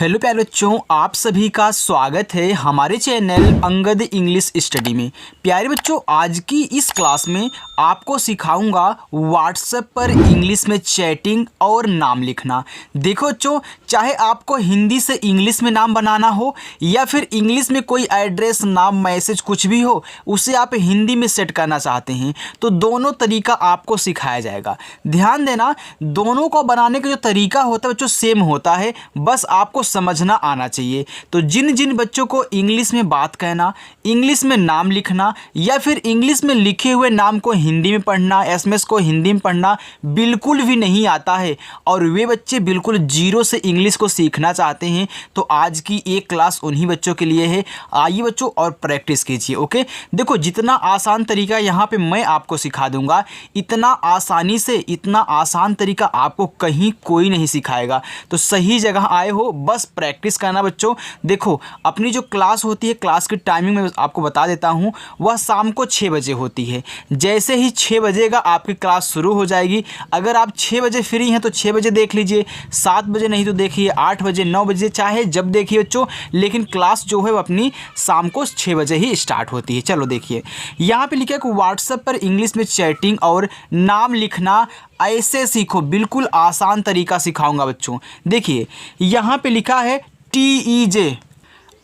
Hello प्यारे बच्चों, आप सभी का स्वागत है हमारे चैनल अंगद इंग्लिश स्टडी में। प्यारे बच्चों, आज की इस क्लास में आपको सिखाऊंगा व्हाट्सएप पर इंग्लिश में चैटिंग और नाम लिखना। देखो बच्चों, चाहे आपको हिंदी से इंग्लिश में नाम बनाना हो या फिर इंग्लिश में कोई एड्रेस, नाम, मैसेज कुछ भी हो, उसे आप हिंदी में सेट करना चाहते हैं तो दोनों तरीका आपको सिखाया जाएगा। ध्यान देना, दोनों को बनाने का जो तरीका होता है बच्चों सेम होता है, बस आपको समझना आना चाहिए। तो जिन जिन बच्चों को इंग्लिश में बात कहना, इंग्लिश में नाम लिखना या फिर इंग्लिश में लिखे हुए नाम को हिंदी में पढ़ना, एसएमएस को हिंदी में पढ़ना बिल्कुल भी नहीं आता है और वे बच्चे बिल्कुल जीरो से इंग्लिश को सीखना चाहते हैं, तो आज की एक क्लास उन्हीं बच्चों के लिए है। आइए बच्चों और प्रैक्टिस कीजिए। ओके, देखो जितना आसान तरीका यहाँ पे मैं आपको सिखा दूंगा, इतना आसानी से, इतना आसान तरीका आपको कहीं कोई नहीं सिखाएगा। तो सही जगह आए हो, बस प्रैक्टिस करना बच्चों। देखो अपनी जो क्लास होती है, क्लास की टाइमिंग मैं आपको बता देता हूँ, वह शाम को 6 बजे होती है। जैसे ही 6 बजेगा आपकी क्लास शुरू हो जाएगी। अगर आप 6 बजे फ्री हैं तो 6 बजे देख लीजिए, 7 बजे नहीं तो देखिए 8 बजे, 9 बजे, चाहे जब देखिए बच्चों, लेकिन क्लास जो है वो अपनी शाम को 6 बजे ही स्टार्ट होती है। चलो देखिए, यहाँ पे लिखा है कि व्हाट्सएप पर इंग्लिश में चैटिंग और नाम लिखना ऐसे सीखो। बिल्कुल आसान तरीका सिखाऊंगा बच्चों। देखिए यहाँ पे लिखा है TEJ।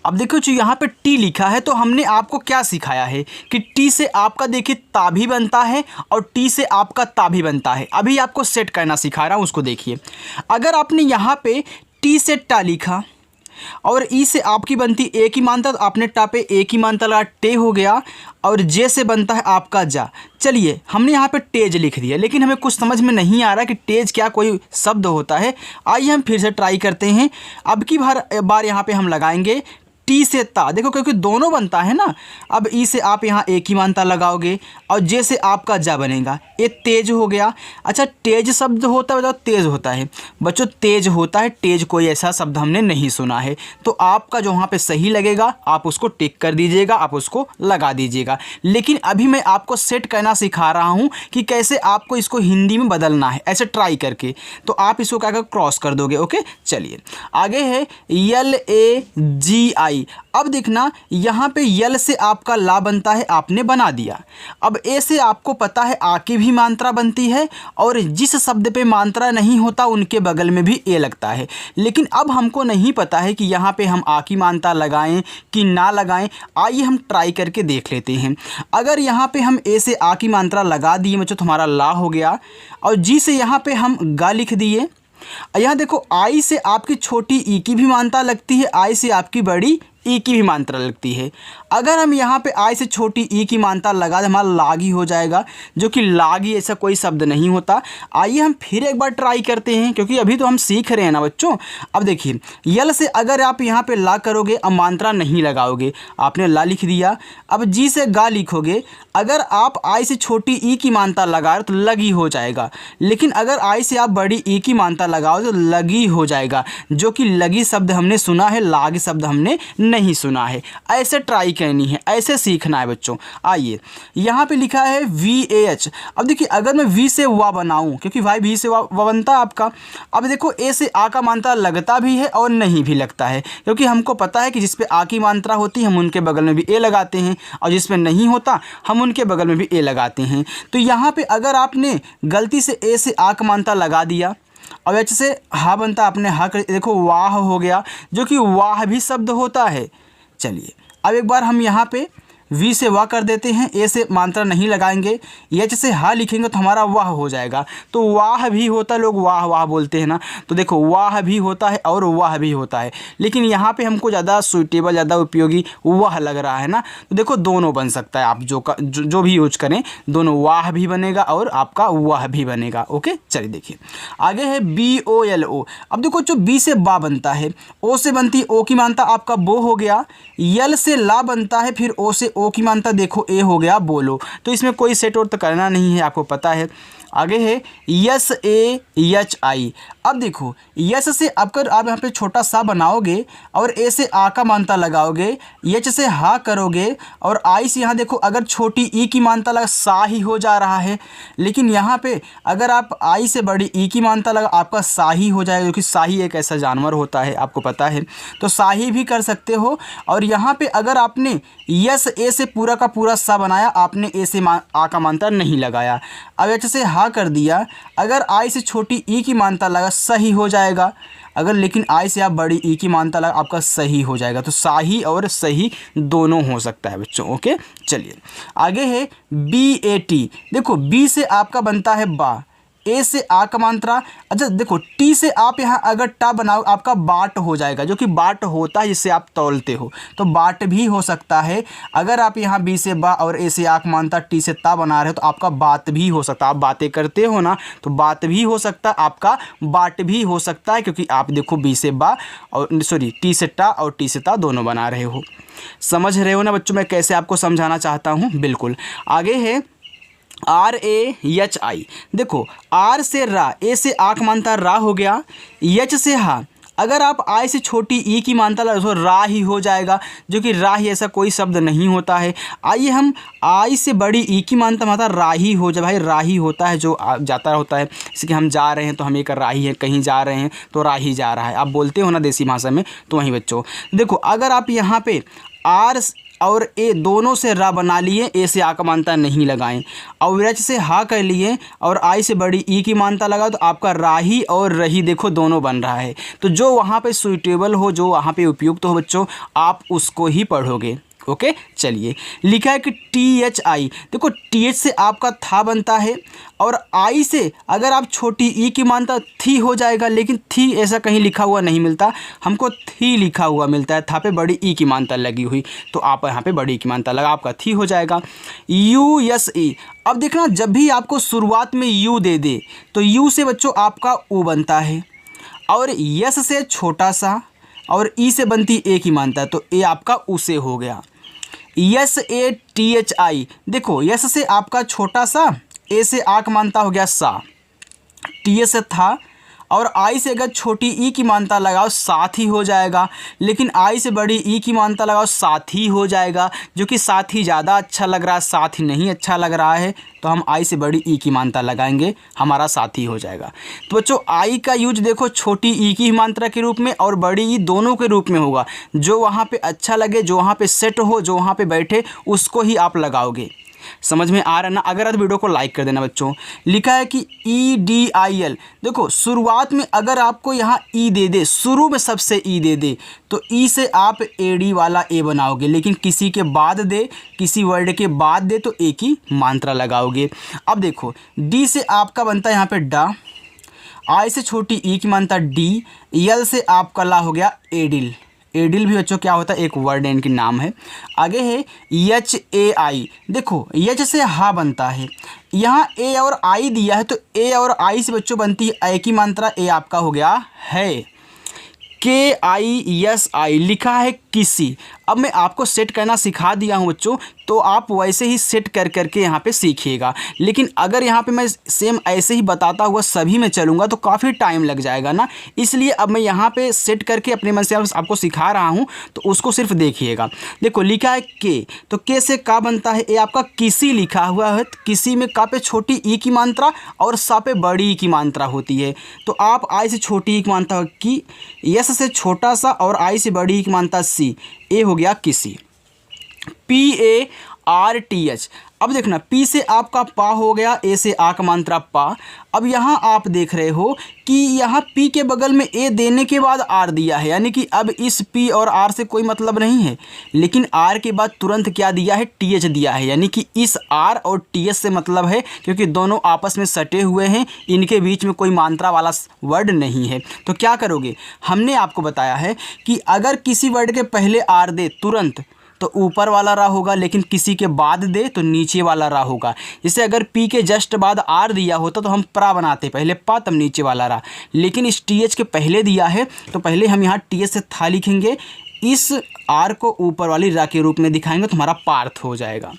अब देखो जो यहाँ पे टी लिखा है, तो हमने आपको क्या सिखाया है कि टी से आपका देखिए ता भी बनता है और टी से आपका ता भी बनता है। अभी आपको सेट करना सिखा रहा हूँ, उसको देखिए। अगर आपने यहाँ पे टी से टा लिखा और ई से आपकी बनती ए की मानता, तो आपने टा पे ए की मानता लगा, टे हो गया। और जे से बनता है आपका जा। चलिए हमने यहाँ पे तेज लिख दिया, लेकिन हमें कुछ समझ में नहीं आ रहा कि तेज क्या कोई शब्द होता है। आइए हम फिर से ट्राई करते हैं। अब की बार यहाँ पे हम लगाएंगे टी से ता। देखो क्योंकि दोनों बनता है ना। अब ई से आप यहाँ एक ही मानता लगाओगे और जे से आपका जा बनेगा, ये तेज हो गया। अच्छा, तेज शब्द होता है, बताओ तेज होता है बच्चों, तेज होता है। तेज कोई ऐसा शब्द हमने नहीं सुना है। तो आपका जो वहाँ पे सही लगेगा आप उसको टिक कर दीजिएगा, आप उसको लगा दीजिएगा। लेकिन अभी मैं आपको सेट करना सिखा रहा हूँ कि कैसे आपको इसको हिंदी में बदलना है, ऐसे ट्राई करके। तो आप इसको क्या कर क्रॉस कर दोगे। ओके, चलिए आगे है LAGI। अब देखना यहाँ पे यल से आपका ला बनता है, आपने बना दिया। अब ए से आपको पता है आ की भी मात्रा बनती है और जिस शब्द पे मात्रा नहीं होता उनके बगल में भी ए लगता है। लेकिन अब हमको नहीं पता है कि यहाँ पे हम आ की मात्रा लगाएं कि ना लगाएं। आइए हम ट्राई करके देख लेते हैं। अगर यहाँ पे हम ए से आ की मात्रा लगा दिए बच्चों तो हमारा ला हो गया, और जी से यहाँ पे हम गा लिख दिए। यहाँ देखो आई से आपकी छोटी ई की भी मात्रा लगती है, आई से आपकी बड़ी ई की भी मात्रा लगती है। अगर हम यहाँ पे आई से छोटी ई की मात्रा लगा दें, हमारा लागी हो जाएगा, जो कि लागी ऐसा कोई शब्द नहीं होता। आइए हम फिर एक बार ट्राई करते हैं, क्योंकि अभी तो हम सीख रहे हैं ना बच्चों। अब देखिए यल से अगर आप यहाँ पे ला करोगे, अब मात्रा नहीं लगाओगे, आपने ला लिख दिया। अब जी से गा लिखोगे, अगर आप आई से छोटी ई की मात्रा लगा रहे तो लगी हो जाएगा। लेकिन अगर आई से आप बड़ी ई की मात्रा लगाओ तो लगी हो जाएगा, जो कि लगी शब्द हमने सुना है, लागी शब्द हमने नहीं सुना है। ऐसे ट्राई करनी है, ऐसे सीखना है बच्चों। आइए यहाँ पे लिखा है VAH। अब देखिए अगर मैं वी से वा बनाऊं, क्योंकि भाई भी से वा बनता है आपका। अब देखो ए से आ का मात्रा लगता भी है और नहीं भी लगता है, क्योंकि हमको पता है कि जिस पे आ की मात्रा होती है हम उनके बगल में भी ए लगाते हैं, और जिस पे नहीं होता हम उनके बगल में भी ए लगाते हैं। तो यहाँ पे अगर आपने गलती से ए से आ का मात्रा लगा दिया और एच से हा बनता, आपने हा कर, देखो वाह हो गया, जो कि वाह भी शब्द होता है। चलिए अब एक बार हम यहाँ पे वी से वाह कर देते हैं, ए से मात्रा नहीं लगाएंगे, एच से हा लिखेंगे तो हमारा वाह हो जाएगा। तो वाह भी होता है, लोग वाह वाह बोलते हैं ना, तो देखो वाह भी होता है और वाह भी होता है। लेकिन यहाँ पे हमको ज़्यादा सूटेबल, ज़्यादा उपयोगी वाह लग रहा है ना, तो देखो दोनों बन सकता है। आप जो भी यूज करें, दोनों वाह भी बनेगा और आपका वाह भी बनेगा। ओके, चलिए देखिए आगे है BOLO। अब देखो जो बी से बा बनता है, ओ से बनती है ओ की मानता आपका बो हो गया, यल से ला बनता है, फिर ओ से ओ की मानता देखो ए हो गया बोलो, तो इसमें कोई सेट और तो करना नहीं है, आपको पता है। आगे है यस ए एच आई। अब देखो यस से अगर आप यहाँ पे छोटा सा बनाओगे और ए से आ का मानता लगाओगे, एच से हा करोगे और आई से यहाँ देखो अगर छोटी ई की मानता लगा सा ही हो जा रहा है, लेकिन यहाँ पे अगर आप आई से बड़ी ई की मानता लगा आपका शाही हो जाएगा, क्योंकि शाही एक ऐसा जानवर होता है आपको पता है, तो शाही भी कर सकते हो। और यहाँ पे अगर आपने यस ए से पूरा का पूरा सा बनाया, आपने ए से आ का मानता नहीं लगाया, अब एच से हा कर दिया, अगर आई से छोटी ई की मानता लगा सही हो जाएगा, अगर लेकिन आई से आप बड़ी ई की मानता लगा आपका सही हो जाएगा। तो शाही और सही दोनों हो सकता है बच्चों। ओके चलिए आगे है बी ए टी। देखो बी से आपका बनता है बा, ए से आ का मात्रा, अच्छा देखो टी से आप यहाँ अगर टा बनाओ आपका बाट हो जाएगा, जो कि बाट होता है जिससे आप तौलते हो, तो बाट भी हो सकता है। अगर आप यहाँ बी से बा और ए से आ का मात्रा टी से ता बना रहे हो तो आपका बात भी हो सकता है। आप बातें करते हो ना, तो बात भी हो सकता है, आपका बाट भी हो सकता है, क्योंकि आप देखो बी से बा और सॉरी टी से टा और टी से ता दोनों बना रहे हो। समझ रहे हो ना बच्चों मैं कैसे आपको समझाना चाहता हूँ? बिल्कुल। आगे है आर ए एच आई। देखो आर से रा, ए से आँख मानता रा हो गया, एच से हा, अगर आप आई से छोटी ई की मानता लगा तो रा ही हो जाएगा, जो कि रा ही ऐसा कोई शब्द नहीं होता है। आइए हम आई से बड़ी ई की मानता माता रा ही हो जाए, भाई रा ही होता है जो जाता होता है, जैसे कि हम जा रहे हैं तो हम एक रा ही है, कहीं जा रहे हैं तो रा ही जा रहा है, आप बोलते हो ना देसी भाषा में, तो वहीं बच्चों देखो अगर आप यहाँ पे आर और ए दोनों से रा बना लिए, ए से आ का मानता नहीं लगाएं, और एच से हा कर लिए और आई से बड़ी ई की मानता लगा, तो आपका राही और रही देखो दोनों बन रहा है। तो जो वहाँ पे सुइटेबल हो, जो वहाँ पे उपयुक्त हो बच्चों, आप उसको ही पढ़ोगे। ओके चलिए लिखा है कि टी एच आई। देखो टी एच से आपका था बनता है और आई से अगर आप छोटी ई की मानता थी हो जाएगा, लेकिन थी ऐसा कहीं लिखा हुआ नहीं मिलता, हमको थी लिखा हुआ मिलता है, था पे बड़ी ई की मानता लगी हुई, तो आप यहाँ पे बड़ी ई की मानता लगा, आपका थी हो जाएगा। U S E. अब देखना जब भी आपको शुरुआत में यू दे दे तो यू से बच्चों आपका ऊ बनता है, और यस से छोटा सा और ई से बनती ए की मानता है, तो ए आपका ऊ से हो गया। Yes A T H I. देखो यस से आपका छोटा सा, ए से आक मानता हो गया सा, टी एस से था, और आई से अगर छोटी ई की मानता लगाओ साथ ही हो जाएगा, लेकिन आई से बड़ी ई की मानता लगाओ साथ ही हो जाएगा, जो कि साथ ही ज़्यादा अच्छा लग रहा है, साथ ही नहीं अच्छा लग रहा है, तो हम आई से बड़ी ई की मानता लगाएंगे, हमारा साथी हो जाएगा। तो बच्चों आई का यूज देखो छोटी ई की मात्रा के रूप में और बड़ी ई दोनों के रूप में होगा, जो वहाँ पे अच्छा लगे, जो वहाँ पे सेट हो, जो वहाँ पे बैठे, उसको ही आप लगाओगे। समझ में आ रहा है ना? अगर आप वीडियो को लाइक कर देना बच्चों। लिखा है कि ई डी आई एल। देखो शुरुआत में अगर आपको यहाँ ई दे दे, शुरू में सबसे ई दे दे, तो ई से आप ए डी वाला ए बनाओगे, लेकिन किसी के बाद दे, किसी वर्ड के बाद दे तो ए की मात्रा लगाओगे। अब देखो डी से आपका बनता है यहाँ पे डा, आई से छोटी ई की मात्रा डी, यल से आपका ला हो गया एडिल। एडिल भी बच्चों क्या होता है? एक वर्ड है, इनकी नाम है। आगे है एच ए आई। देखो एच से हा बनता है, यहाँ ए और आई दिया है, तो ए और आई से बच्चों बनती है ए की मात्रा, ए आपका हो गया है। के आई एस आई लिखा है किसी। अब मैं आपको सेट करना सिखा दिया हूँ बच्चों, तो आप वैसे ही सेट कर करके यहाँ पे सीखिएगा, लेकिन अगर यहाँ पे मैं सेम ऐसे ही बताता हुआ सभी में चलूँगा तो काफ़ी टाइम लग जाएगा ना, इसलिए अब मैं यहाँ पे सेट करके अपने मन से आपको सिखा रहा हूँ, तो उसको सिर्फ देखिएगा। देखो लिखा है के, तो के से का बनता है? ए आपका किसी लिखा हुआ है, किसी में का पे छोटी ई की मात्रा और सा पे बड़ी ई की मात्रा होती है, तो आप आई से छोटी ई की मात्रा की, यस से छोटा सा और आई से बड़ी ई की मात्रा सी, ए हो गया किसी। P A R T H. अब देखना पी से आपका पा हो गया, ए से आ का मात्रा पा। अब यहाँ आप देख रहे हो कि यहाँ पी के बगल में ए देने के बाद आर दिया है, यानी कि अब इस पी और आर से कोई मतलब नहीं है, लेकिन आर के बाद तुरंत क्या दिया है? टी एच दिया है, यानी कि इस आर और टी एच से मतलब है, क्योंकि दोनों आपस में सटे हुए हैं, इनके बीच में कोई मात्रा वाला वर्ड नहीं है। तो क्या करोगे? हमने आपको बताया है कि अगर किसी वर्ड के पहले आर दे तुरंत तो ऊपर वाला रा होगा, लेकिन किसी के बाद दे तो नीचे वाला रा होगा। जैसे अगर पी के जस्ट बाद आर दिया होता तो हम प्रा बनाते, पहले पा तब नीचे वाला रा, लेकिन इस टी एच के पहले दिया है तो पहले हम यहाँ टी एच से था लिखेंगे, इस आर को ऊपर वाली रा के रूप में दिखाएंगे तो हमारा पार्थ हो जाएगा।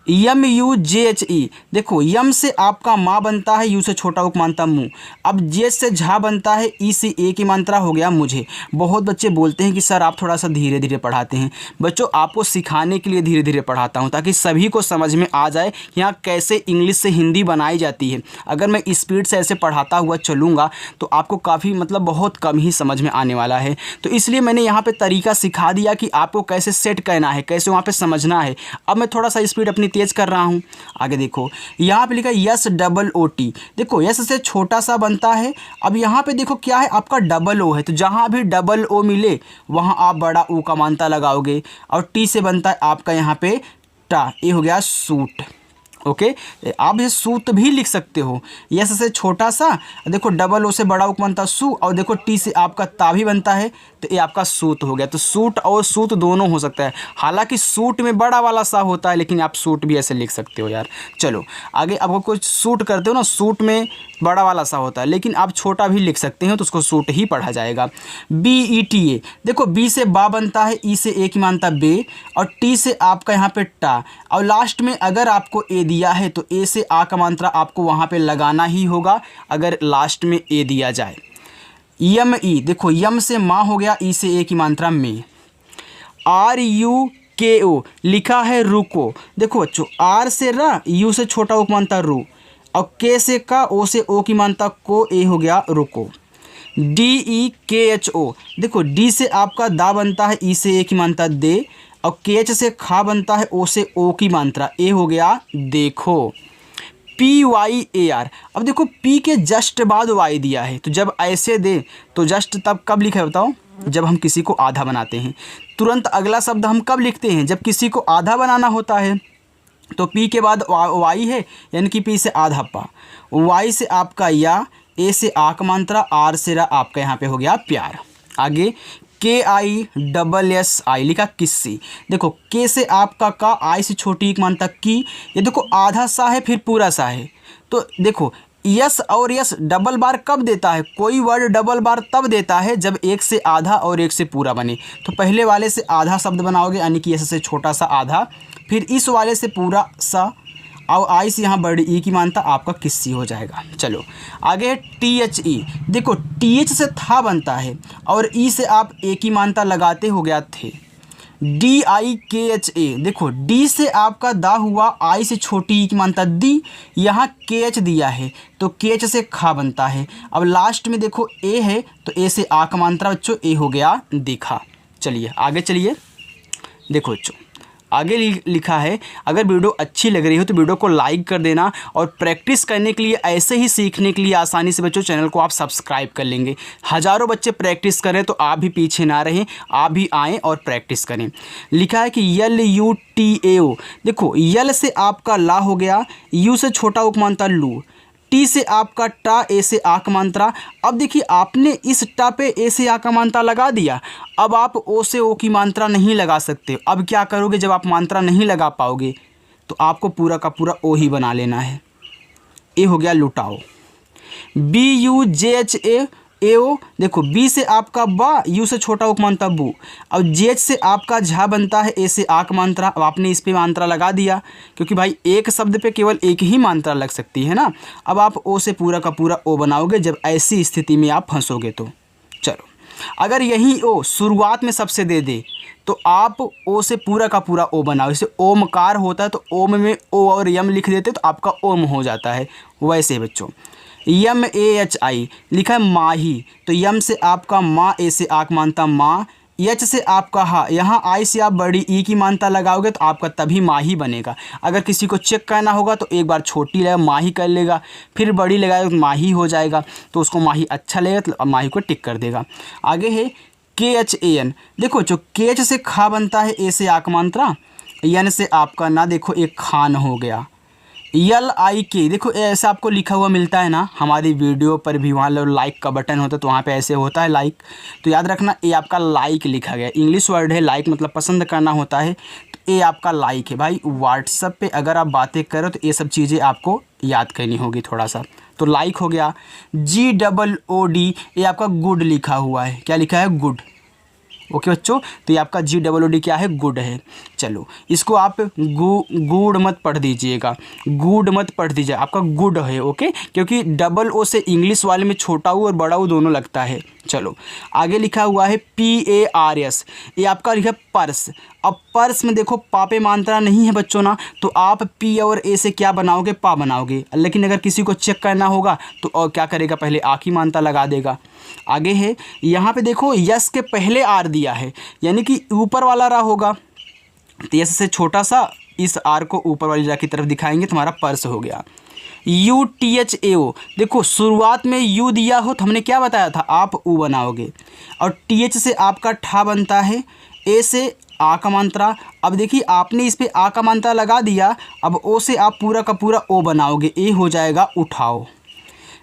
MUJHE, देखो यम से आपका माँ बनता है, यू से छोटा उक मानता मुँह। अब जे से झा बनता है, ई से ए की मात्रा हो गया मुझे। बहुत बच्चे बोलते हैं कि सर आप थोड़ा सा धीरे धीरे पढ़ाते हैं। बच्चों आपको सिखाने के लिए धीरे धीरे पढ़ाता हूँ ताकि सभी को समझ में आ जाए यहाँ कैसे इंग्लिश से हिंदी बनाई जाती है। अगर मैं स्पीड से ऐसे पढ़ाता हुआ चलूँगा तो आपको काफ़ी मतलब बहुत कम ही समझ में आने वाला है। तो इसलिए मैंने यहाँ पर तरीका सिखा दिया कि आपको कैसे सेट करना है, कैसे वहाँ पर समझना है। अब मैं थोड़ा सा स्पीड अपनी तेज कर रहा हूं। आगे देखो यहां पे लिखा है SOOT। देखो यस से छोटा सा बनता है। अब यहां पे देखो क्या है, आपका डबल ओ है, तो जहां भी डबल ओ मिले वहां आप बड़ा ओ का मानता लगाओगे। और टी से बनता है आपका यहां पे टा, ये हो गया सूट। ओके, आप ये सूत भी लिख सकते हो। यस से छोटा सा, देखो डबल ओ से बड़ा उक बनता सू, और देखो टी से आपका ता भी बनता है, तो ये आपका सूत हो गया। तो सूट और सूत दोनों हो सकता है। हालांकि सूट में बड़ा वाला सा होता है, लेकिन आप सूट भी ऐसे लिख सकते हो यार। चलो आगे, आपको कुछ सूट करते हो ना, सूट में बड़ा वाला सा होता है, लेकिन आप छोटा भी लिख सकते हो तो उसको सूट ही पढ़ा जाएगा। BETA, देखो बी से बा बनता है, ई से ए की मानता बे, और टी से आपका यहाँ पे टा, और लास्ट में अगर आपको ए दिया है तो ए से आ का मात्रा आपको वहाँ पे लगाना ही होगा अगर लास्ट में ए दिया जाए। ME, देखो यम से माँ हो गया, ई से ए की मात्रा में। RUKO लिखा है रुको। देखो बच्चों आर से रा, यू से छोटा उक मानता रू, और के से का, ओ से ओ की मानता को, ए हो गया रुको। DEKHO, देखो डी से आपका दा बनता है, ई से ए की मानता दे, और केच से खा बनता है, ओ से ओ की मात्रा, ए हो गया देखो। PYAR, अब देखो पी के जस्ट बाद वाई दिया है, तो जब ऐसे दे तो जस्ट तब कब लिखा है बताओ, जब हम किसी को आधा बनाते हैं। तुरंत अगला शब्द हम कब लिखते हैं, जब किसी को आधा बनाना होता है। तो पी के बाद वाई है, यानी कि पी से आधा पा, वाई से आपका या, ए से आ का मात्रा, आर से रा आपका यहाँ पे हो गया प्यार। आगे KISSI लिखा किस्सी। देखो के से आपका का, आई से छोटी एक मानता की, ये देखो आधा सा है फिर पूरा सा है। तो देखो यस और यस डबल बार कब देता है, कोई वर्ड डबल बार तब देता है जब एक से आधा और एक से पूरा बने। तो पहले वाले से आधा शब्द बनाओगे, यानी कि यस से छोटा सा आधा, फिर इस वाले से पूरा सा, और आई से यहाँ बड़ी ई की मानता आपका किस्सी हो जाएगा। चलो आगे है THE। देखो TH से था बनता है, और ई से आप ए की मानता लगाते हो गया थे। DIKHA, देखो डी से आपका दा हुआ, आई से छोटी ई की मानता दी, यहाँ KH दिया है तो KH से खा बनता है। अब लास्ट में देखो ए है, तो ए से आ का मात्रा बच्चों ए हो गया देखा। चलिए आगे चलिए, देखो बच्चों आगे लिखा है, अगर वीडियो अच्छी लग रही हो तो वीडियो को लाइक कर देना, और प्रैक्टिस करने के लिए, ऐसे ही सीखने के लिए आसानी से बच्चों चैनल को आप सब्सक्राइब कर लेंगे। हज़ारों बच्चे प्रैक्टिस करें तो आप भी पीछे ना रहें, आप भी आएँ और प्रैक्टिस करें। लिखा है कि LUTAO, देखो यल से आपका ला हो गया, यू से छोटा उक मानता लू, टी से आपका टा, ए से आ का मात्रा। अब देखिए आपने इस टा पे ए से आ का मात्रा लगा दिया, अब आप ओ से ओ की मात्रा नहीं लगा सकते। अब क्या करोगे, जब आप मात्रा नहीं लगा पाओगे तो आपको पूरा का पूरा ओ ही बना लेना है। ए हो गया लुटाओ। BUJHAO, देखो बी से आपका बा, यू से छोटा उक मानता बू, अब जेच से आपका झा बनता है, ए से आक मात्रा। अब आपने इस पे मात्रा लगा दिया, क्योंकि भाई एक शब्द पे केवल एक ही मात्रा लग सकती है ना। अब आप ओ से पूरा का पूरा ओ बनाओगे जब ऐसी स्थिति में आप फंसोगे तो। चलो अगर यही ओ शुरुआत में सबसे दे दे तो आप ओ से पूरा का पूरा ओ बनाओ। जैसे ओमकार होता है तो ओम में ओ और यम लिख देते तो आपका ओम हो जाता है। वैसे बच्चों MAHI लिखा है माही, तो यम से आपका माँ, ए से आक मानता माँ, एच से आपका हा, यहाँ आई से आप बड़ी ई की मानता लगाओगे तो आपका तभी माही बनेगा। अगर किसी को चेक करना होगा तो एक बार छोटी लगा माही कर लेगा, फिर बड़ी लगाएगा तो माही हो जाएगा, तो उसको माही अच्छा लगेगा तो माही को टिक कर देगा। आगे है KHAN, देखो जो केच से खा बनता है, ए से आक मात्रा, यन से आपका ना, देखो एक खान हो गया। LIK, देखो ऐसा आपको लिखा हुआ मिलता है ना हमारी वीडियो पर भी, वहाँ लाइक का बटन होता है तो वहाँ पे ऐसे होता है लाइक, तो याद रखना ये आपका लाइक लिखा गया। इंग्लिश वर्ड है लाइक, मतलब पसंद करना होता है, तो ये आपका लाइक है। भाई व्हाट्सएप पे अगर आप बातें करो तो ये सब चीज़ें आपको याद करनी होगी थोड़ा सा, तो लाइक हो गया। GOOD, ये आपका गुड लिखा हुआ है, क्या लिखा है गुड। ओके बच्चों, तो ये आपका GOOD क्या है, गुड है। चलो इसको आप गुड मत पढ़ दीजिएगा, गुड मत पढ़ दीजिए, आपका गुड है। ओके, क्योंकि डबल ओ से इंग्लिश वाले में छोटा ऊ और बड़ा ऊ दोनों लगता है। चलो आगे लिखा हुआ है PARS, ये आपका लिखा पर्स। अब पर्स में देखो पापे मात्रा नहीं है बच्चों ना, तो आप P और A से क्या बनाओगे, पा बनाओगे। लेकिन अगर किसी को चेक करना होगा तो और क्या करेगा, पहले आ की मात्रा लगा देगा। आगे है यहाँ पे देखो यस के पहले आर दिया है, यानी कि ऊपर वाला रा होगा, तो यस से छोटा सा इस आर को ऊपर वाली रा की तरफ दिखाएंगे, तुम्हारा पर्स हो गया। UTHAO, देखो शुरुआत में यू दिया हो तो हमने क्या बताया था, आप ऊ बनाओगे, और TH से आपका ठा बनता है, ए से आ का मात्रा। अब देखिए आपने इस पे आ का मात्रा लगा दिया, अब ओ से आप पूरा का पूरा ओ बनाओगे, ए हो जाएगा उठाओ।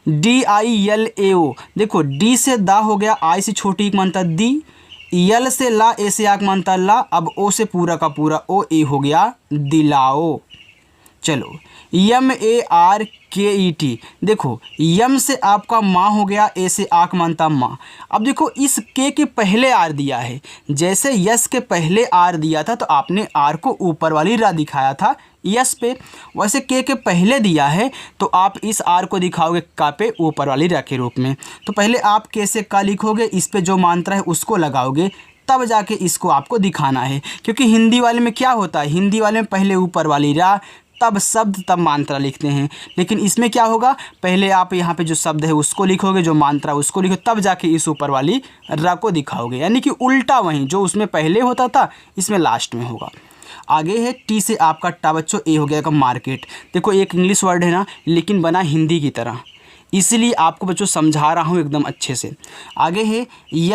DILAO, देखो डी से दा हो गया, आई से छोटी एक मात्रा दी, यल से ला, ए से आक मात्रा ला, अब ओ से पूरा का पूरा ओ, ए हो गया दिलाओ। चलो MARKET, देखो यम से आपका माँ हो गया, ए से आक मानता माँ। अब देखो इस के पहले आर दिया है, जैसे यस के पहले आर दिया था तो आपने आर को ऊपर वाली रा दिखाया था यस पे, वैसे के पहले दिया है तो आप इस आर को दिखाओगे का पे ऊपर वाली रा के रूप में। तो पहले आप के से का लिखोगे, इस पे जो मात्रा है उसको लगाओगे, तब जाके इसको आपको दिखाना है। क्योंकि हिंदी वाले में क्या होता है, हिंदी वाले में पहले ऊपर वाली रा, तब शब्द, तब मात्रा लिखते हैं। लेकिन इसमें क्या होगा, पहले आप यहाँ पे जो शब्द है उसको लिखोगे, जो मात्रा उसको लिखो, तब जाके इस ऊपर वाली रा को दिखाओगे, यानी कि उल्टा वहीं जो उसमें पहले होता था इसमें लास्ट में होगा। आगे है टी से आपका टा बच्चों, ए हो गया का मार्केट। देखो एक इंग्लिश वर्ड है ना, लेकिन बना हिंदी की तरह, इसीलिए आपको बच्चों समझा रहा हूँ एकदम अच्छे से। आगे है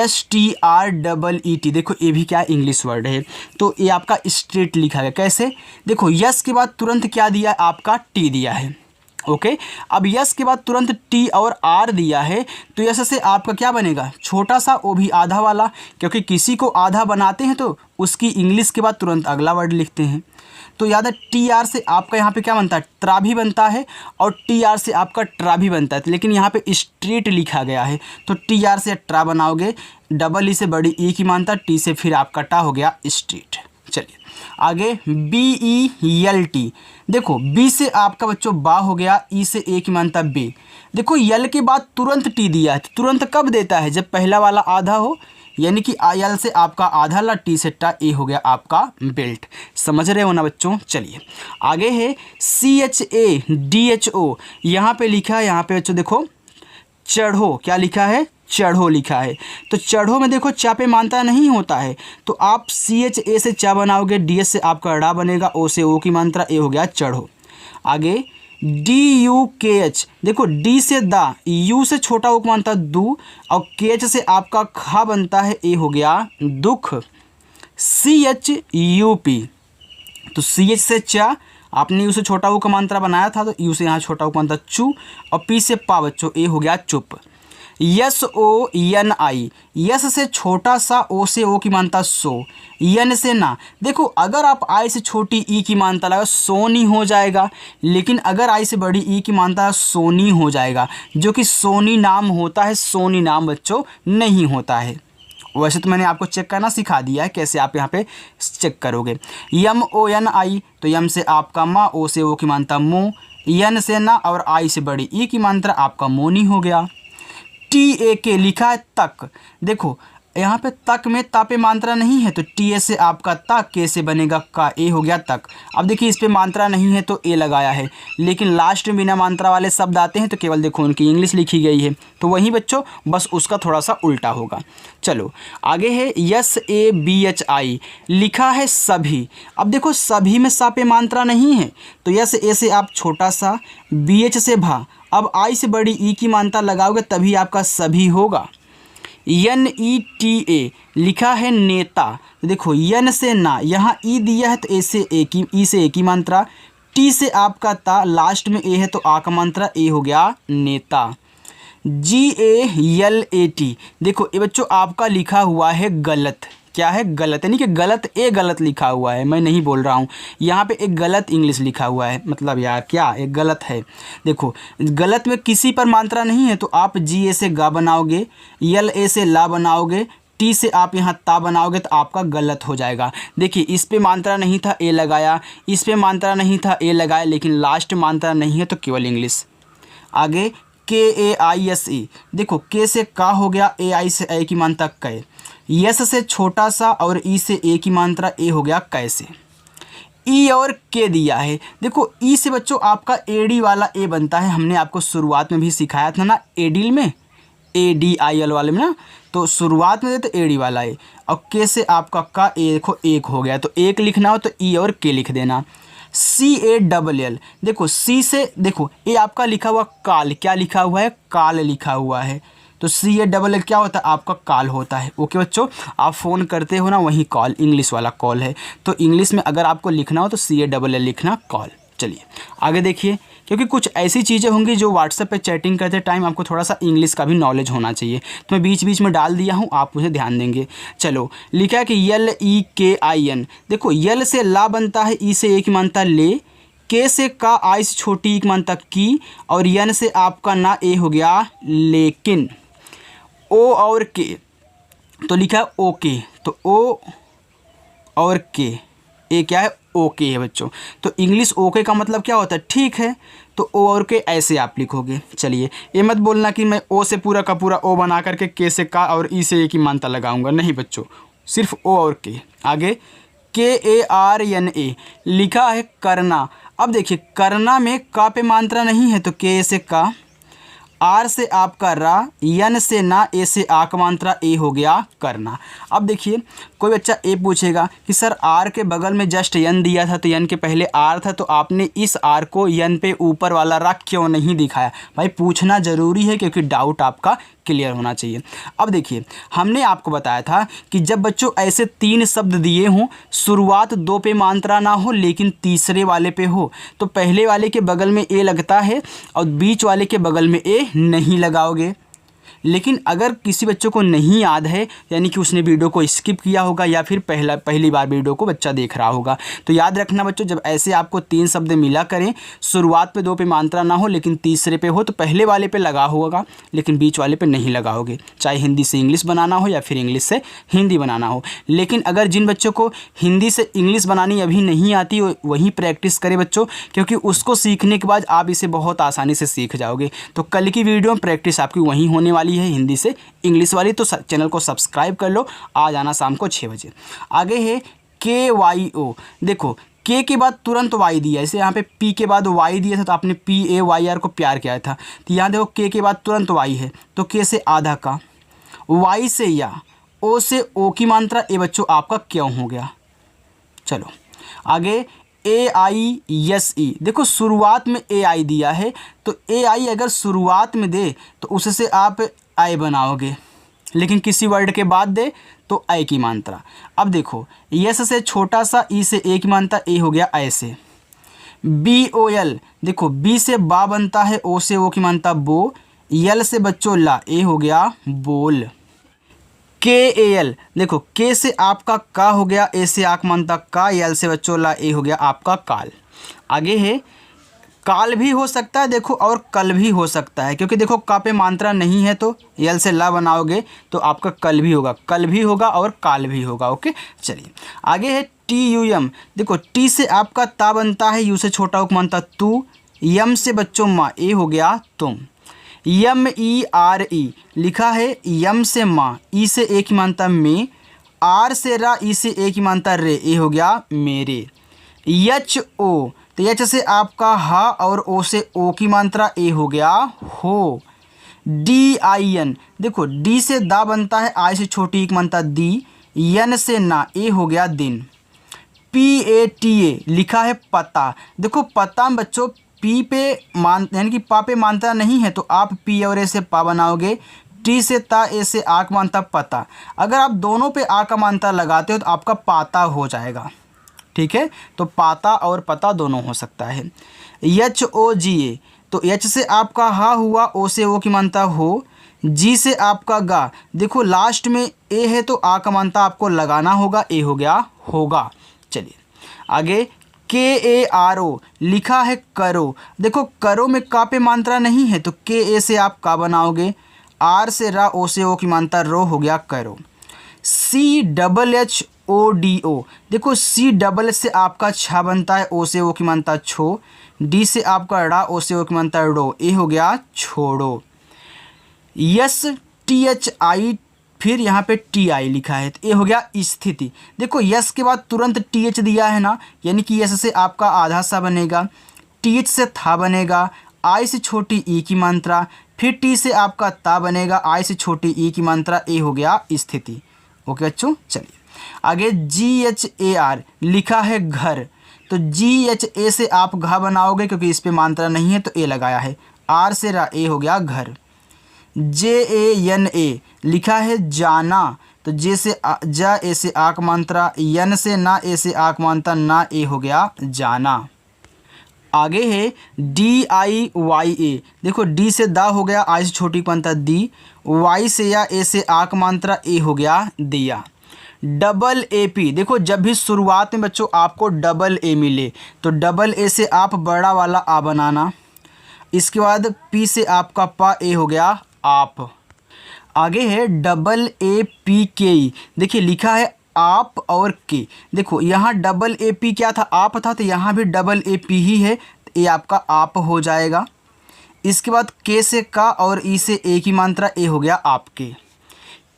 STREET, देखो ये भी क्या इंग्लिश वर्ड है, तो ये आपका स्ट्रीट लिखा गया। कैसे, देखो यस के बाद तुरंत क्या दिया, आपका टी दिया है। ओके, अब यस के बाद तुरंत टी और आर दिया है, तो यस से आपका क्या बनेगा, छोटा सा, वो भी आधा वाला, क्योंकि किसी को आधा बनाते हैं तो उसकी इंग्लिश के बाद तुरंत अगला वर्ड लिखते हैं। तो याद है TR से आपका यहाँ पे क्या बनता है, ट्रा भी बनता है, और TR से आपका ट्रा भी बनता है, लेकिन यहाँ पे स्ट्रीट लिखा गया है, तो TR से ट्रा बनाओगे, डबल ई से बड़ी ई की मानता, टी से फिर आपका टा हो गया स्ट्रीट। चलिए आगे BELT, देखो बी से आपका बच्चों बा हो गया, ई से ए की मानता बे। देखो यल के बाद तुरंत टी दिया है, तुरंत कब देता है, जब पहला वाला आधा हो, यानी कि यल से आपका आधा ला, टी से टा, ए हो गया आपका बेल्ट। समझ रहे हो ना बच्चों। चलिए आगे है CHADHO, यहाँ पे लिखा है, यहाँ पे बच्चों देखो चढ़ो, क्या लिखा है, चढ़ो लिखा है। तो चढ़ो में देखो चा पे मात्रा नहीं होता है, तो आप CHA से चा बनाओगे, DS से आपका ड़ा बनेगा, ओ से ओ की मात्रा, ए हो गया चढ़ो। आगे DUKH, देखो डी से दा, यू से छोटा ओ की मात्रा दू, और KH से आपका खा बनता है, ए हो गया दुख। CHUP, तो CH से चा, आपने यू से छोटा ऊ का मात्रा बनाया था, तो यू से यहाँ छोटा ऊ का मात्रा चू, और पी से पा बच्चों, ए हो गया चुप। SONI, यस से छोटा सा, ओ से ओ की मानता सो, यन से ना। देखो अगर आप आई से छोटी ई की मानता लगा, सोनी हो जाएगा, लेकिन अगर आई से बड़ी ई की मानता सोनी हो जाएगा, जो कि सोनी नाम होता है, सोनी नाम बच्चों नहीं होता है। वैसे तो मैंने आपको चेक करना सिखा दिया है, कैसे आप यहाँ पे चेक करोगे। MONI, तो यम से आपका माँ, ओ से ओ की मानता मो, यन से ना, और आई से बड़ी ई की मात्रा आपका मोनी हो गया। TAK लिखा है तक, देखो यहाँ पे तक में ता पे मात्रा नहीं है, तो TA से आपका ता, के से बनेगा का, ए हो गया तक। अब देखिए इस पे मात्रा नहीं है तो ए लगाया है, लेकिन लास्ट में बिना मात्रा वाले शब्द आते हैं तो केवल देखो उनकी इंग्लिश लिखी गई है, तो वहीं बच्चों बस उसका थोड़ा सा उल्टा होगा। चलो आगे है SABHI, लिखा है सभी। अब देखो सभी में सा पे मात्रा नहीं है, तो यस ए से आप छोटा सा, BH से भा, अब आई से बड़ी ई की मात्रा लगाओगे तभी आपका सभी होगा। NETA, लिखा है नेता, देखो यन से ना, यहाँ ई दिया है तो ए से ए की, ई से ए की मात्रा, टी से आपका ता, लास्ट में ए है तो आ का मात्रा, ए हो गया नेता। GALAT, देखो ये बच्चों आपका लिखा हुआ है गलत, क्या है गलत, यानी कि गलत, ए गलत लिखा हुआ है, मैं नहीं बोल रहा हूँ, यहाँ पे एक गलत इंग्लिश लिखा हुआ है, मतलब यार क्या एक गलत है। देखो गलत में किसी पर मात्रा नहीं है, तो आप GA से गा बनाओगे, LA से ला बनाओगे, टी से आप यहाँ ता बनाओगे तो आपका गलत हो जाएगा। देखिए इस पे मात्रा नहीं था ए लगाया, इस पे मात्रा नहीं था ए लगाया, लेकिन लास्ट मात्रा नहीं है तो केवल इंग्लिश। आगे के ए आई एस ई, देखो के से का हो गया, ए आई से ए की मात्रा कै, यस से छोटा सा और ई से ए की मात्रा ए हो गया कैसे। ई और के दिया है, देखो ई से बच्चों आपका एडी वाला ए बनता है, हमने आपको शुरुआत में भी सिखाया था ना एडिल में, ए डी आई एल वाले में ना, तो शुरुआत में दे तो एडी वाला है। और के से आपका का ए देखो एक हो गया, तो एक लिखना हो तो ई और के लिख देना। सी ए डबल एल, देखो सी से देखो ए आपका लिखा हुआ काल, क्या लिखा हुआ है, काल लिखा हुआ है, तो सी ए डबल एल क्या होता है, आपका कॉल होता है। ओके बच्चों, आप फ़ोन करते हो ना वही कॉल, इंग्लिश वाला कॉल है, तो इंग्लिश में अगर आपको लिखना हो तो सी ए डबल एल लिखना कॉल। चलिए आगे देखिए, क्योंकि कुछ ऐसी चीज़ें होंगी जो व्हाट्सएप पे चैटिंग करते टाइम आपको थोड़ा सा इंग्लिश का भी नॉलेज होना चाहिए, तो मैं बीच बीच में डाल दिया हूँ, आप उसे ध्यान देंगे। चलो लिखा है कि यल ई के आई एन, देखो यल से ला बनता है, ई से ए की मानता ले, के से का आई से छोटी ई की मानता की, और यन से आपका ना ए हो गया लेकिन। ओ और के तो लिखा है ओके, तो ओ और के, ए क्या है, ओके है बच्चों। तो इंग्लिश ओके का मतलब क्या होता है, ठीक है, तो ओ और के ऐसे आप लिखोगे। चलिए ये मत बोलना कि मैं ओ से पूरा का पूरा ओ बना करके के से का और ई से ए की मानता लगाऊंगा, नहीं बच्चों, सिर्फ ओ और के। आगे के ए आर एन ए, लिखा है करना। अब देखिए करना में का पे मात्रा नहीं है तो के से का, आर से आपका रा, यन से ना, ए से आ का मात्रा ए हो गया करना। अब देखिए कोई बच्चा ए पूछेगा कि सर आर के बगल में जस्ट यन दिया था, तो यन के पहले आर था, तो आपने इस आर को यन पे ऊपर वाला रा क्यों नहीं दिखाया। भाई पूछना ज़रूरी है, क्योंकि डाउट आपका क्लियर होना चाहिए। अब देखिए हमने आपको बताया था कि जब बच्चों ऐसे 3 शब्द दिए हों, शुरुआत 2 पे मात्रा ना हो लेकिन तीसरे वाले पे हो, तो पहले वाले के बगल में ए लगता है और बीच वाले के बगल में ए नहीं लगाओगे। लेकिन अगर किसी बच्चों को नहीं याद है, यानी कि उसने वीडियो को स्किप किया होगा या फिर पहली बार वीडियो को बच्चा देख रहा होगा, तो याद रखना बच्चों, जब ऐसे आपको 3 शब्द मिला करें, शुरुआत पे 2 पे मात्रा ना हो लेकिन तीसरे पे हो, तो पहले वाले पे लगा होगा लेकिन बीच वाले पे नहीं लगाओगे, चाहे हिंदी से इंग्लिश बनाना हो या फिर इंग्लिश से हिंदी बनाना हो। लेकिन अगर जिन बच्चों को हिंदी से इंग्लिश बनानी अभी नहीं आती, वही प्रैक्टिस करें बच्चों, क्योंकि उसको सीखने के बाद आप इसे बहुत आसानी से सीख जाओगे। तो कल की वीडियो में प्रैक्टिस आपकी वहीं होने वाली है, हिंदी से इंग्लिश वाली, तो चैनल को सब्सक्राइब कर लो, आ जाना शाम को 6 बजे। आगे है के वाई ओ, देखो के के बाद तुरंत वाई दिया, जैसे यहाँ पे पी के बाद वाई दिया था तो आपने पी ए वाई आर को प्यार किया था, तो यहाँ देखो के के बाद तुरंत वाई है, तो के से आधा का, वाई से या, ओ से ओ की मात्रा ए बच्चों आपका क्यों हो गया। चलो आगे ए आई एस ई, देखो शुरुआत में ए आई दिया है, तो ए आई अगर शुरुआत में दे तो उससे आप आई बनाओगे, लेकिन किसी वर्ड के बाद दे तो आई की मात्रा। अब देखो यस से छोटा सा, ई से ए की मात्रा ए हो गया ऐसे। बी ओ एल, देखो बी से बा बनता है, ओ से ओ की मात्रा बो, यल से बच्चों ला, ए हो गया बोल। के ए एल, देखो के से आपका का हो गया, ए से आक मानता का, यल से बच्चों ला, ए हो गया आपका काल। आगे है काल भी हो सकता है देखो, और कल भी हो सकता है, क्योंकि देखो का पे मात्रा नहीं है तो यल से ला बनाओगे तो आपका कल भी होगा, कल भी होगा और काल भी होगा। ओके चलिए आगे है टी यू एम, देखो टी से आपका ता बनता है, यू से छोटा उक मानता तू, यम से बच्चों माँ, ए हो गया तुम। यम ई आर ई, लिखा है यम से माँ, ई से ए की मानता में, आर से रा, ई से ए की मानता रे, ए हो गया मेरे। यच ओ, तो यच से आपका हा और ओ से ओ की मात्रा ए हो गया हो। डी आई एन, देखो डी से दा बनता है, आई से छोटी की मानता दी, यन से ना, ए हो गया दिन। पी ए टी ए, लिखा है पता, देखो पता में बच्चों पी पे यानी कि पा पे मानता नहीं है तो आप पी और ए से पा बनाओगे, टी से ता, ए से आक मानता पता। अगर आप दोनों पे आ का मानता लगाते हो तो आपका पाता हो जाएगा, ठीक है, तो पाता और पता दोनों हो सकता है। एच ओ जी ए, तो एच से आपका हा हुआ, ओ से ओ की मानता हो, जी से आपका गा, देखो लास्ट में ए है तो आ का मानता आपको लगाना होगा, ए हो गया होगा। चलिए आगे के ए आर ओ, लिखा है करो, देखो करो में का पे मात्रा नहीं है तो के ए से आप का बनाओगे, आर से रा, ओ से ओ की मात्रा रो, हो गया करो। CHHODO, देखो CH से आपका छा बनता है, ओ से ओ की मानता छो, डी से आपका ड़ा, ओ से ओ की मानता डो, ए हो गया छोड़ो। STHI, फिर यहाँ पे TI लिखा है तो ये हो गया स्थिति। देखो यस के बाद तुरंत TH दिया है ना, यानी कि यस से आपका आधा सा बनेगा, TH से था बनेगा, आई से छोटी ई की मात्रा, फिर टी से आपका ता बनेगा, आई से छोटी ई की मात्रा, ए हो गया स्थिति। ओके बच्चों, चलिए आगे GHAR लिखा है घर, तो GHA से आप घ बनाओगे क्योंकि इस पे मात्रा नहीं है तो ए लगाया है, आर से रा, ए हो गया घर। JANA लिखा है जाना, तो जे से जा, ए से आक मात्रा, यन से ना, ए से आक मात्रा ना, ए हो गया जाना। आगे है DIYA, देखो डी से दा हो गया, आई से छोटी मात्रा दी, वाई से या, ए से आक मात्रा, ए हो गया दिया। AA, देखो जब भी शुरुआत में बच्चों आपको AA मिले तो AA से आप बड़ा वाला आ बनाना, इसके बाद P से आपका पा, ए हो गया आप। आगे है AAPKE, देखिए लिखा है आप और के, देखो यहाँ AA क्या था, आप था, तो यहाँ भी AA ही है, तो ये आपका आप हो जाएगा। इसके बाद के से का और ई से ए की मात्रा, ए हो गया आपके।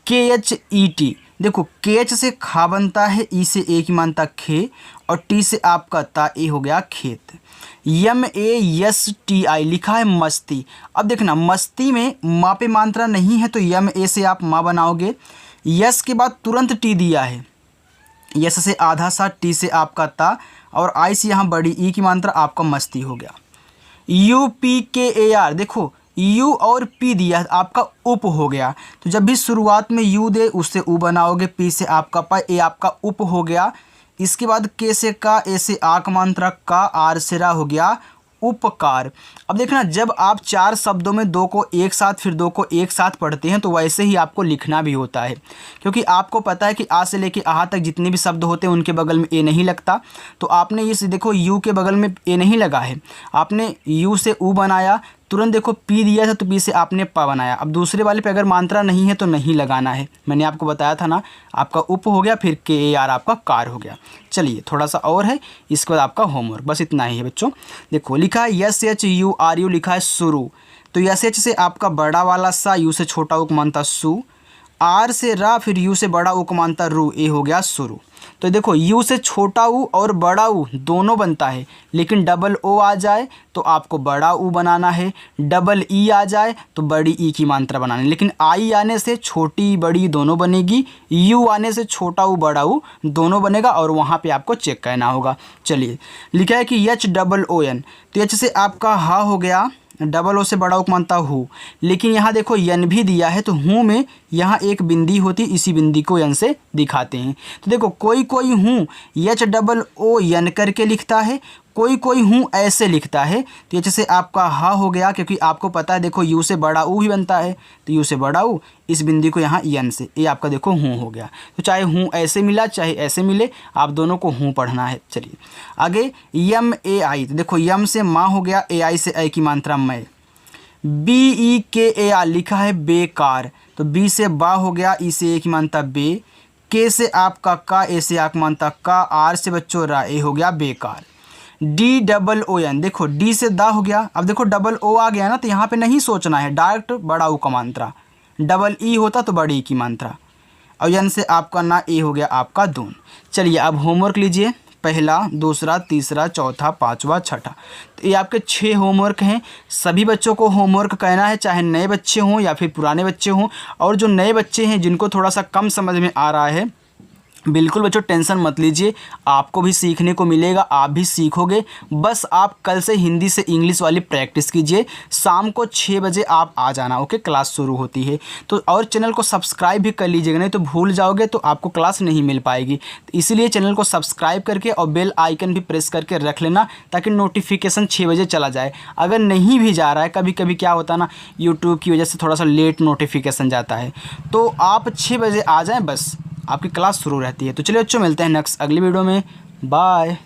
KHET, देखो KH से खा बनता है, ई से ए की मात्रा खे, और टी से आपका ता, ए हो गया खेत। MASTI लिखा है मस्ती, अब देखना मस्ती में माँ पे मात्रा नहीं है तो MA से आप माँ बनाओगे, यस के बाद तुरंत टी दिया है, यस से आधा सा, टी से आपका ता, और आई से यहाँ बड़ी ई की मात्रा, आपका मस्ती हो गया। UPKAR, देखो यू और पी दिया है, आपका उप हो गया, तो जब भी शुरुआत में यू दे उससे उ बनाओगे, पी से आपका पा, ए आपका उप हो गया। इसके बाद के से का, ए से आक मात्रा का, आर से रा, हो गया उपकार। अब देखना जब आप चार शब्दों में दो को एक साथ फिर दो को एक साथ पढ़ते हैं तो वैसे ही आपको लिखना भी होता है, क्योंकि आपको पता है कि आ से लेके आहा तक जितने भी शब्द होते हैं उनके बगल में ए नहीं लगता। तो आपने इस देखो यू के बगल में ए नहीं लगा है, आपने यू से ऊ बनाया, तुरंत देखो पी दिया था तो पी से आपने पा बनाया। अब दूसरे वाले पे अगर मात्रा नहीं है तो नहीं लगाना है, मैंने आपको बताया था ना, आपका उप हो गया, फिर के ए आर आपका कार हो गया। चलिए थोड़ा सा और है, इसके बाद आपका होमवर्क, बस इतना ही है बच्चों। देखो लिखा है SHURU, लिखा है शुरू, तो SH से आपका बड़ा वाला सा, यू से छोटा उक मानता सु, आर से रा, फिर यू से बड़ा उक मानता रू, ए हो गया शुरू। तो देखो यू से छोटा ऊ और बड़ा ऊ दोनों बनता है, लेकिन डबल ओ आ जाए तो आपको बड़ा ऊ बनाना है, डबल ई आ जाए तो बड़ी ई की मात्रा बनानी है, लेकिन आई आने से छोटी बड़ी दोनों बनेगी, यू आने से छोटा ऊ बड़ा ऊ दोनों बनेगा, और वहाँ पे आपको चेक करना होगा। चलिए लिखा है कि HOON, तो एच से आपका हा हो गया, डबल ओ से बड़ा उक मानता हूँ, लेकिन यहाँ देखो यन भी दिया है, तो हूँ में यहाँ एक बिंदी होती, इसी बिंदी को यन से दिखाते हैं। तो देखो कोई कोई हूँ HOON करके लिखता है, कोई कोई हूँ ऐसे लिखता है, तो एच से आपका हा हो गया, क्योंकि आपको पता है देखो यू से बड़ा ऊ ही बनता है, तो यू से बड़ा ऊ, इस बिंदी को यहाँ यन से, ये आपका देखो हूँ हो गया। तो चाहे हूँ ऐसे मिला चाहे ऐसे मिले, आप दोनों को हूँ पढ़ना है। चलिए आगे MAI, तो देखो यम से माँ हो गया, AI से ए की मात्रा मैं। BEKAR लिखा है बेकार, तो बी से बा हो गया, ई से ए की मात्रा बे, के से आपका का, ए से आक मानता का, आर से बच्चों रा, ए हो गया बेकार। DOON, देखो डी से दा हो गया, अब देखो डबल ओ आ गया ना, तो यहाँ पे नहीं सोचना है, डायरेक्ट बड़ा ऊ का मात्रा, डबल ई होता तो बड़ी ई की मात्रा, और यन से आपका ना, ए हो गया आपका दून। चलिए अब होमवर्क लीजिए, पहला, दूसरा, तीसरा, चौथा, पाँचवा, छठा, तो ये आपके 6 होमवर्क हैं। सभी बच्चों को होमवर्क कहना है, चाहे नए बच्चे हों या फिर पुराने बच्चे हों, और जो नए बच्चे हैं जिनको थोड़ा सा कम समझ में आ रहा है, बिल्कुल बच्चों टेंशन मत लीजिए, आपको भी सीखने को मिलेगा, आप भी सीखोगे। बस आप कल से हिंदी से इंग्लिश वाली प्रैक्टिस कीजिए, शाम को 6 बजे आप आ जाना, ओके, क्लास शुरू होती है। तो और चैनल को सब्सक्राइब भी कर लीजिएगा, नहीं तो भूल जाओगे तो आपको क्लास नहीं मिल पाएगी। तो इसीलिए चैनल को सब्सक्राइब करके और बेल आइकन भी प्रेस करके रख लेना, ताकि नोटिफिकेशन 6 बजे चला जाए। अगर नहीं भी जा रहा है, कभी कभी क्या होता है ना, यूट्यूब की वजह से थोड़ा सा लेट नोटिफिकेशन जाता है, तो आप 6 बजे आ जाएँ, बस आपकी क्लास शुरू रहती है। तो चलिए बच्चों, मिलते हैं नेक्स्ट अगली वीडियो में, बाय।